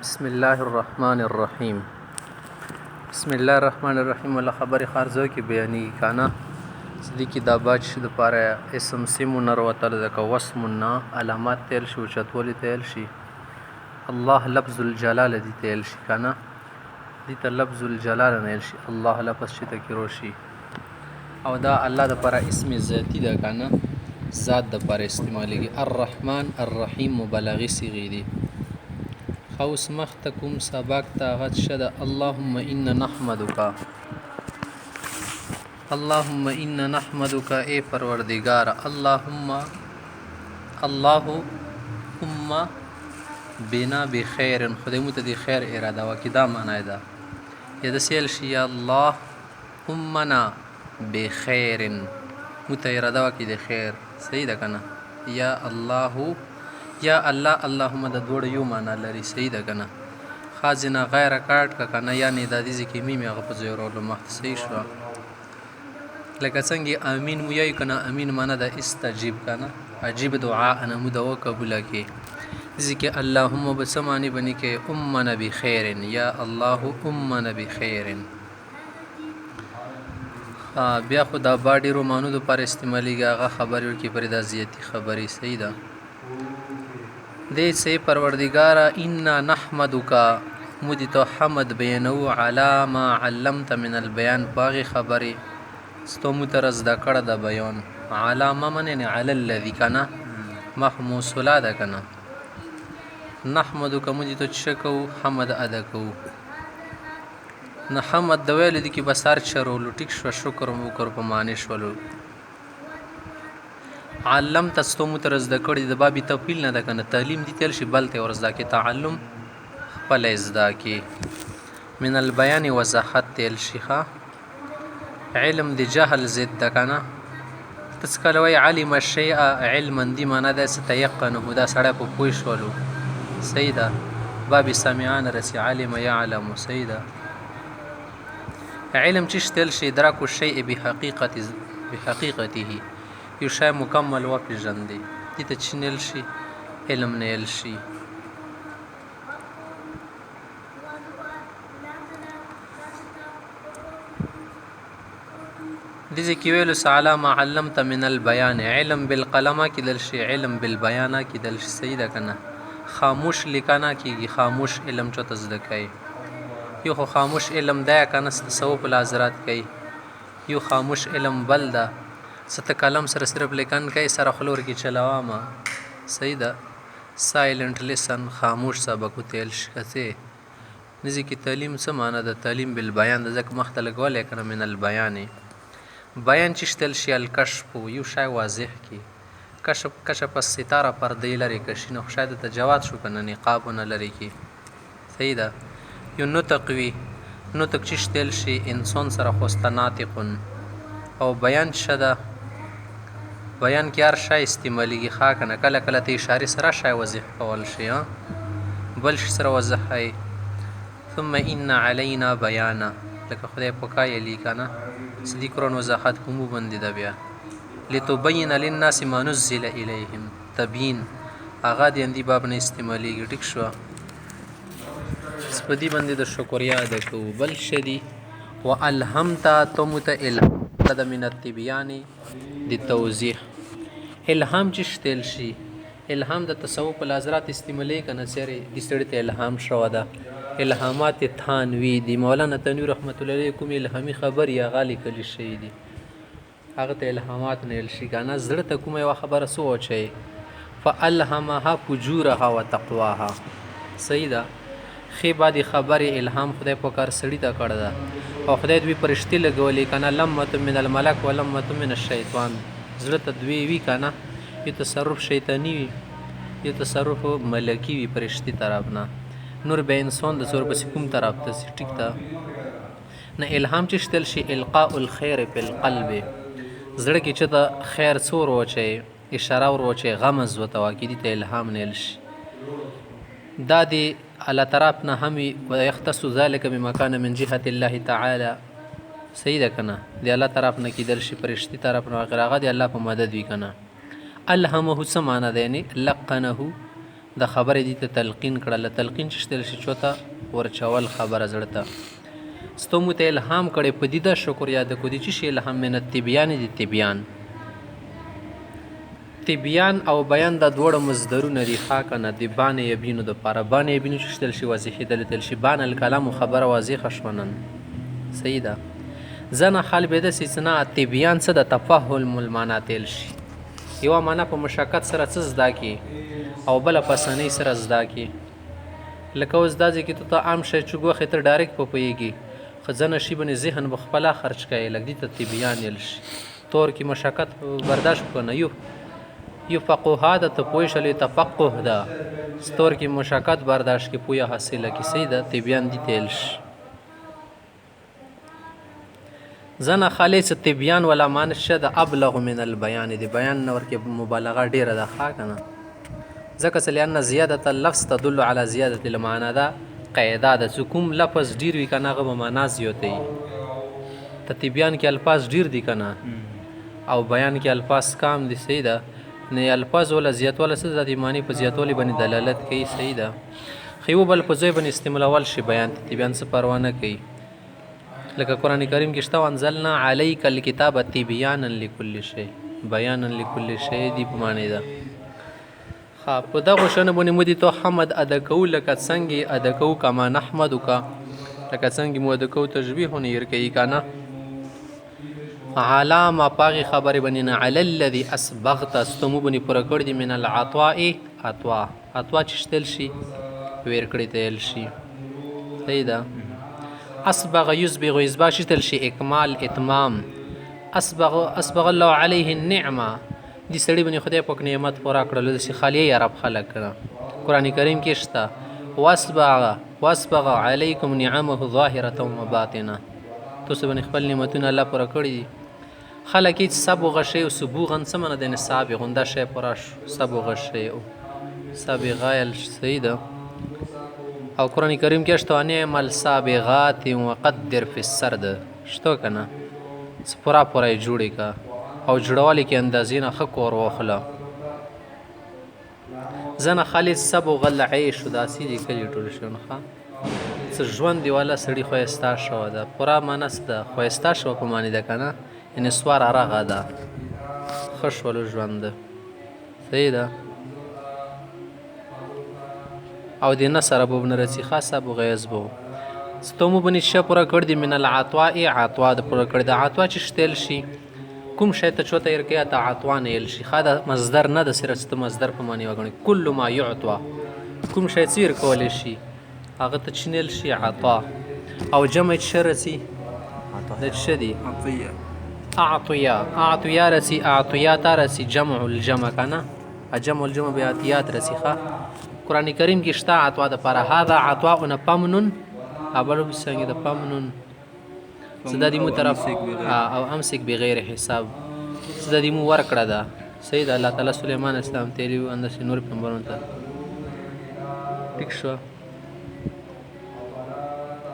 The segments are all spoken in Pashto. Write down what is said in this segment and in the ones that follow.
بسم الله الرحمن الرحیم. بسم الله الرحمن الرحیم. ولا خبر خارزو کې بیانی کانا صدیقی دا باج د پاره اسم سیمون وروتل د وسمنا علامات تل شو چتولی تل شي الله لفظ الجلال دي تل شي کانا دي ته لفظ الجلال نه شي الله لفظ شي تکرو شي او دا الله د پاره اسم ذاتی دا کانا ذات د پاره استعمالي الرحمن الرحیم مبالغه صيغه دي خوس مختکم سبق طاقت شد اللهم إنا نحمدك اللهم إنا نحمدك اے پروردگار اللهم بنا بخير خدای مت دی خیر اراده وکي دا معنی ده یا د سیل شي اللهم نا بخير مت اراده وکي د خیر صحیح ده کنه یا الله یا الله اللهم د دوړ یو معنا لري صحیح ده کنه خازنه غیر کاټ کا کنه یعنی د دې ځکه میمه غو په زیرولو مختصی شو لکه څنګه امین مو یی کنه امین معنا د استجیب کنه عجیب دعا انا مدو قبول کی ځکه اللهم بسمانی بنی کې امنا بخیر یا الله امنا بخیر بیا خدا باډی رومانو د پر استعمالیږي هغه خبر ورکی پر د ازیتی خبري صحیح ده دې سي پروردگار انا نحمدك مودي تو حمد بينو على ما علمت من البيان باغي خبري ستو مترز دا کړه د بیان علامه من على الذي كان محموسلا ده کنه نحمدك مودي تو چکو حمد ادا کو نه حمد د ویل دي کې بسار چرولو ټیک شو شکر مو کور په معنی شولو علم تستو مترز د کړي د بابي تفیل نه ده کنه تعلیم دي تل شي بلته ورزدا کې تعلم خپل ازدا کې من البيان وضاحت تل شيخه علم د جهل ضد ده کنه تسکلوي علم الشيء علما دي معنا ده ستيقنه دا سړی په پوي شولو سیدا بابي سمعان رسي علم يعلم سیدا علم چشتل شي ادراك الشيء بحقيقته یو شای مکمل و پیژندې دې ته چینل شي علم نیل شي دې کې ویلو سعلا ما علمت من البيان علم بالقلمه کې دل شي علم بالبيان کې دل شي صحیح ده کنه خاموش لیکانا کېږي خاموش علم چته زده کوي یو خو خاموش علم دا کنه تصوف الحضرات کوي یو خاموش علم بل ده ست کلم سره صرف لیکن کوي سره خلور کې چلاوامه صحیح ده سایلنٹ لیسن خاموش سبق تل شکته نزی کی تعلیم څه معنی ده تعلیم بالبیان د ځکه مختلف ولې کنه من البیان بیان چشتل شی الکشف یو شای واضح کی کشف الستاره پردې لري کشینه شاید ته جواد شو کنه نقاب نه لري کی صحیح ده یو نطقوی نطق چشتل شی انسان سره خوستناتقن او بیان شده بیان کې هر شای استعمالیږي خا کنه کله کله ته اشاره سره شای وضح کول شي بل شي سره وضح هي ثم ان علينا بيانا لکه خدای پکای لیکنه صدیق قرآن وضاحت هم باندې دا بیا لتبين للناس ما نزل اليهم تبین اغا دې اندی باب نه استعمالیږي ټیک شو سپدی باندې د شکریا ده کو بل شدی والهمت تمت الهام من التبيان د توضیح الهام چشتل شي الهام د تصوف الحضرات استعمالي کنه سره د سړی ته الهام شو ده الهامات تھانوی دی مولانا تنویر رحمت الله علیه کوم الهامي خبر یا غالي کلی شي دي هغه ته الهامات نه شي کنه زړه ته کومه یو خبره سوچي فالهمها فجورها وتقواها سیدا خې بعد خبره الهام خدای په کار سړی ته کړه ده او خدای دوی پرشتي لګولې کنه لمت من الملک ولمت من الشیطان زړه ته دوی وی کنه یو تصرف شیطانی وي یو تصرف ملکی وي پرشتي طرف نه نور به انسان د زور بس کوم طرف ته ټیک تا نه الهام چشتل شي القاء الخير في القلب زړه کې چې ته خیر څور وچي اشاره ور وچي غمز وتواکې دي ته الهام نه لشي دا دی الله طرف نه هم وي ويختص ذلك بمکان من جهة الله تعالی صحیح ده کنه دی الله طرف نه کیدل شي فرشتي طرف نه غیر هغه دی الله په مدد وي کنه الهمه څه معنا ده یعنی لقنه د خبرې دي ته تلقین کړل تلقین چې شتل شي چوتا ورچول خبره زړه ستومو ته الهام کړي په دې د شکر یاد کو دي چې شی الهام من التبیان دي تبیان او بیان د دوړو مصدرونه دي ښه کنه د بان یبینو د پاره بان یبینو چې شتل شي واضح دل شي بان الکلام خبره واضح شونن صحیح ده زنه حال به د سیسنا تبیان څه د تفهم المعنا تل شي یو معنا په مشقت سره څه زده کی او بل په اسانۍ سره زده کی لکه اوس دا چې ته عام شی چې ګوخه تر ډایرکټ په پیږي خزانه شی بنې ذهن بخپلا خرج کړي لګ دي ته تبیان یل شي تور کی مشقت برداشت کنه یو فقوها د ته پوه شلې تفقه ده ستور کی مشقت برداشت کی پویا حاصله کی سیده تبیان دي تل شي زنه خالص تبیان ولا مانشه د ابلغ من البیان دی بیان نور کې مبالغه ډیره ده ښه کنه ځکه چې لأن زیاده اللفظ تدل على زیاده المعنى دا قاعده ده چې کوم لفظ ډیر وي کنه هغه معنا زیاتوي ته تبیان کې الفاظ ډیر دي کنه او بیان کې الفاظ کم دي صحیح ده نه الفاظ ولا زیاتواله څه د معنی په زیاتوالي باندې دلالت کوي صحیح ده خو بل په ځای باندې استعمالول شي بیان تبیان څه پروا نه کوي لکه قرآن کریم کې شته انزلنا علیک الکتاب تبیانا لكل شیء بیانا لكل شیء دی په معنی ده ها په دغه شنه باندې مودي ته حمد ادا کو لکه څنګه ادا کو کما نحمدک لکه څنګه مو ادا کو تشبیه نه ير کوي کنه علامه پاغي خبر بنینا علی الذي اسبغت استمو بنی پر کړ دی من العطاء عطوا چشتل شي ور کړی تل شي صحیح ده اسبغ يسبغ يسبغ شتل شي اکمال اتمام اسبغ الله عليه النعمه دي سړي بني خدای پاک نعمت پورا کړل چې خالی عرب خلق کړه قران کریم کې شته واسبغ عليكم نعمه ظاهره وباطنه تاسو بني خپل نعمتونه الله پورا کړی خلک هیڅ سبغ شي او سبوغن سمنه د نصاب غونډه شي پراش سبغ شي او سابغایل سیده او قرآن کریم کې شته نعمل سابغات وقدر فی السرد شته کنه پورا جوړی کا او جوړوالی کې اندازې نه خک اور واخله زنه خالص سبو غل عیش داسې دي کلی ټول شونه څه ژوند دی والا سړی خواستا شو ده پورا مانسته خواستا شو په معنی ده کنه ان سوار راغه ده خوشول ژوند صحیح ده او د نصر ابو بن رسی خاص ابو غیظ بو ستومو بنی شپره کړ دی من العطاء عطوا د پر کړ د عطوا چې شتل شي کوم شی ته چوته ير کې ته عطوا نه یل شي خاله مصدر نه د سره ست مصدر په معنی وګڼي کل ما يعطوا کوم شی چیر کول شي هغه ته چنل شي عطا او جمع شرسي د شدي اعطيا رسي اعطيات رسي جمع الجمع کنه جمع الجمع بیاتیات رسیخه قرآن کریم کې شته عطوا د پر هذا عطاء پمنن ابلو بسنګ د پمنن صدا دی مو طرف او امسک بغیر حساب صدا دی مو ور کړه دا سید الله تعالی سليمان اسلام تیری اندس نور پیغمبرون ته ټیک شو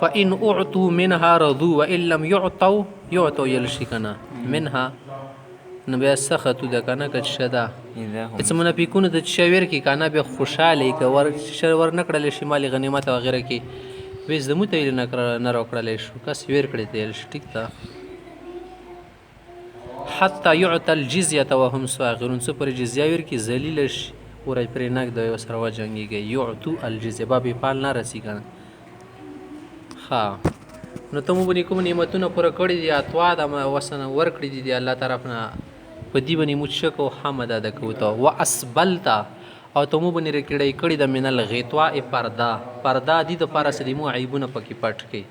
فإن أعطوا منها رضوا وإن لم يعطوا يلشكنا منها نبي سخطو د کنه کچ شدا اسمنه پیکونه د شاور کی کنه به خوشاله کی ور شور نکړل شمالي غنیمت او غیره کی وېز د متایل نه راکړل شو کس ویر کړی تل ټیک تا حتى يعطى الجزيه وهم صاغرون سو پر جزيه ور کی ذلیل شي ور پر نک د سره وجنګي يعطوا الجزيه بابي پال نه رسی کنه ها نو ته مو بنې کوم نعمتونه پوره کړي دي اتوا د وسنه ور کړي دي الله طرف نه په دې باندې مشک او حمد ادا کوته واسبلتا او ته مو بنې رکړې کړي د منل غیتوا پردا دي د پارس دي مو عیبونه پکې پټ کړي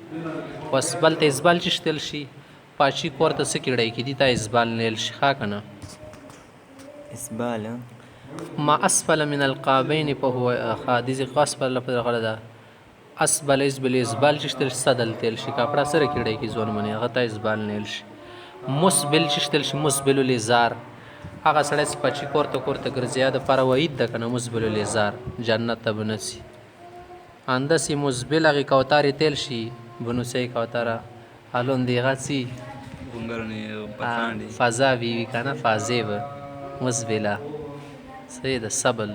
واسبلت اسبال چشتل شي پاچی کوړه څه کړي کې دي تا اسبال نیل شخه کنه اسبال ما اسفل من القابين فهو حادث قصب لفظ غلطه اسبل اسبال چشتل صدل تل شي کپڑا سره کړي کې ځون منی هغه ته اسبال نیل شي مسبل چشتل شي مسبل لزار هغه سره سپچی کوړه ګرځیا د پر وید د کنه مسبل لزار جنت ته بنسي اندسی مزبلغ کوتاری تیل شي بنوسی کوتره الون دیغه سی فضا وی کنه فازه و مزبله صحیح ده سبل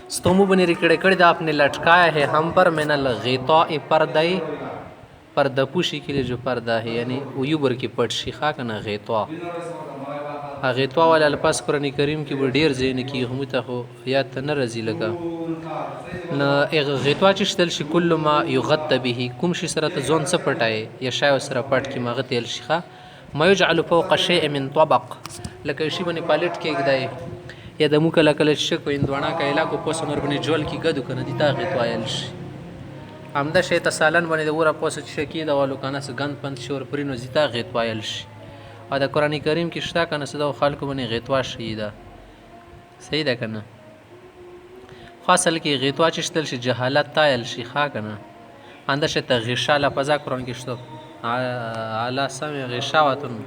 ستومو بنی ریکڑے کڑی دا اپنے لٹکایا ہے ہم پر من الغطاء پردے پردپوشی کے لیے جو پردہ ہے یعنی اویوبر کی پټ شي خاکنه غطاء غطاء والا الفاظ قرآن کریم کې به ډیر ځای نه کېږي خو موږ ته خو یاد ته نه راځي لکه نو غطاء چې شتل شي کل ما یغطى به کوم شي سره ته ځون څه پټای یا شای سره پټ کې ماغه تیل شي ما یجعل فوق شیء من طبق لکه شی باندې پالټ کې کېږي یا د مو کله کله شکو اندوانا کا علاقو پوسو نور باندې جوړ کې ګدو کنه دي تا غطاء یل شي همدا شی ته سالن باندې د وره پوسو چې کې دا والو کنه س غند پند شور پرینو زیتا غطاء یل شي او د قرآن کریم کې شته کنه صدا خلکو باندې غطاء شي دا صحیح ده کنه خاصل کې غطاء چې شتل شي جهالت تایل شي ښا کنه انده شته غشا لفظ قرآن کې شته اعلی سم غشاوتن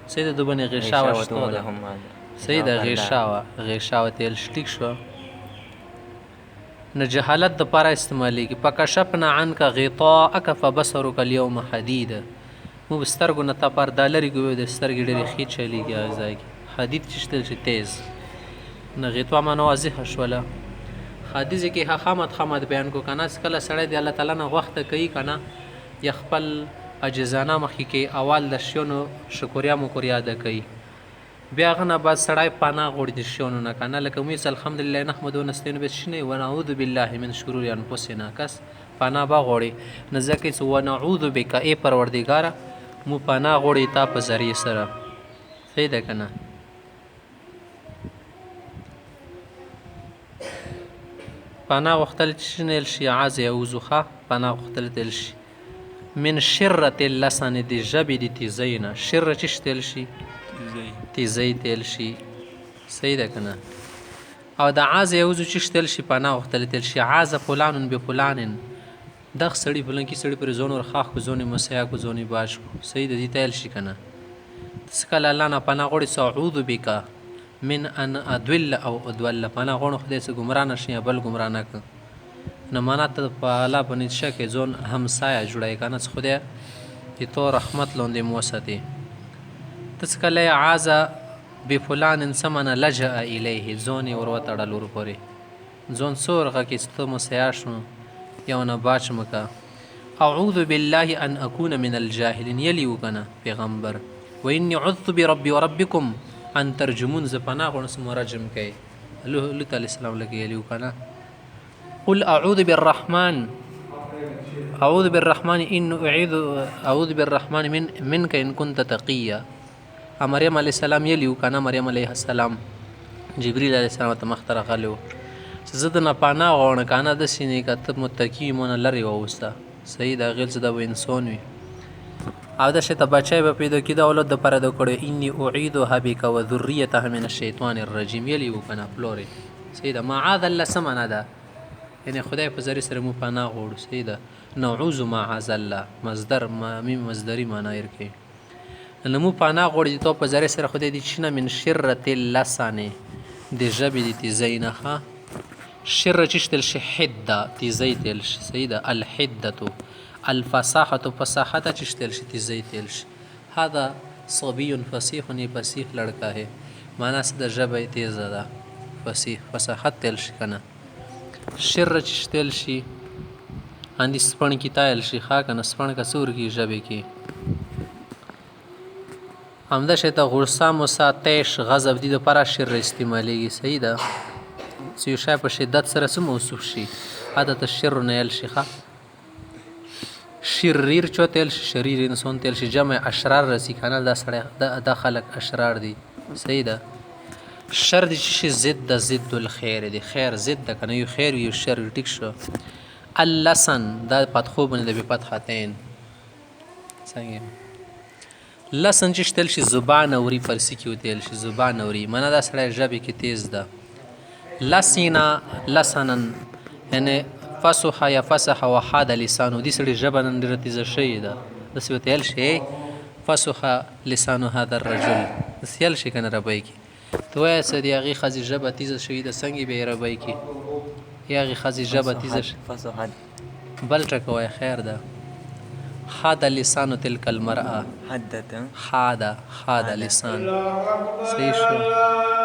صحیح ده باندې غشاوه شته صحیح ده غشاوه تیل شټیک شو نه جهالت د پاره استعمالي کې پکشپنا عنک غطاءک فبصرک اليوم حدید مو بسترګو نه تا پر دالری ګوي د سترګې ډېرې خې چلیږي ځای کې حدید چې شتل شي تیز نه غطاء معنا واضح شوله حدیث کې خامد بیان کو کنه کله سړی دی الله تعالی نه وخت کوي کنه یا خپل اجزانه مخکې کې اول د شونو شکریا مکریا ده کوي بیا غنه بعد سړی پناه غوړي د شونو نه کنه لکه مې الحمدلله نحمدو نستعين بشنه ونعوذ بالله من شرور انفسنا کس پناه با غوړي نه ځکه چې ونعوذ بک ای پروردگار مو پناه غوړي تا په ذریعہ سره صحیح ده کنه پناه وختل چنل شي عاز یوزخه پناه وختل تل شي من شرة اللسان دی جبی دی تیزینا شر چش تل شي تیزی تل شي صحیح ده کنه او د عاز یوزو چش تل شي پناه وختل تل شي عاز فلان بفلان دغ سړی فلان کی سړی پر زون ور خاخ کو زون مسیا کو زونی باش کو صحیح ده دی تل شي کنه تسکل الله نه پناه غوړي سعود بک من ان ادول او ادول پناه غوړو خدای سه گمراه نشي بل گمراه نه ک نه معنا ته په الله باندې شکه زون همسایه جوړای کنه خدای ته تو رحمت لوندې موسته تسکل عاز بفلان سمن لجأ الیه زون ور وتړل ور پوري زون سورغه کې ست مسیا شو یو نه باچ مکا اعوذ بالله ان اكون من الجاهلين یلی وکنه پیغمبر واني عذت بربي وربكم ان ترجمون زپنا غونس مرجم کوي الله تعالی السلام لګي یلی وکنه قل اعوذ بالرحمن ان اعوذ بالرحمن منك ان كنت تقيا مریم علیہ السلام یلی وکنه مریم علیہ السلام جبرئیل علیہ السلام ته مختره غلو زده نه پانا غونه کنه د سینې کته متکی مون لري وستا صحیح دا غل زده و انسان وي او دا شته بچای به پیدا کیدا اولاد د پاره د کړه انی اعيذها بك وذريتها من الشیطان الرجیم یلی وکنه فلوري صحیح دا معاذ الله سمنه ده یعنی خدای په ذری سره مو پناه غوړو صحیح ده نعوذ معاذ الله مصدر میم مصدری معنی ورکي نو پناه غوړي ته په ذری سره خدای دې شنه من شرة اللسان د جبې دې تزینخه شر چشتل شي حده تزیتل شي صحیح ده الحده الفصاحه فصاحه چشتل شي تزیتل شي هذا صبي فصيح ني فصيح لڑکا ہے معنا د جبې تیز ده فصیح فصاحت تل شي کنه شر چشتل شي اندي سپن کی تایل شي خا کنه سپن کا سور کی جبې کی همدا شته غصه مساتش غضب دي د پر شر استعمالي صحیح ده چې شای په شدت سره سم موصوف شي عادت الشر نه ال شيخه شریر چوتل شریر انسان تل شي جمع اشرار رسی کنه دا سره د خلق اشرار دي صحیح ده شر دي چې ضد الخير دي خیر ضد کنه یو خیر یو شر ټیک شو اللسن دا فتحو باندې د فتحتين څنګه لسن چې تل شي زبان اوري پرسی کې وتل شي زبان اوري منه دا سره ژبه کې تیز ده لسینا لسنن یعنی فصح یا فصح وحاد لسانو دي سړي ژبه نن رتیزه شي ده د سوتل شي فصح لسان هذا الرجل سیل شي کنه ربای کی تو یا سدیغي خزي ژبه تیزه شي د څنګه به ربای کی یاغې ښځې ژبه تیزه فصحت بل ټکوی خیر ده حاد لسان تلك المرأة حدت حاد لسان صحیح شو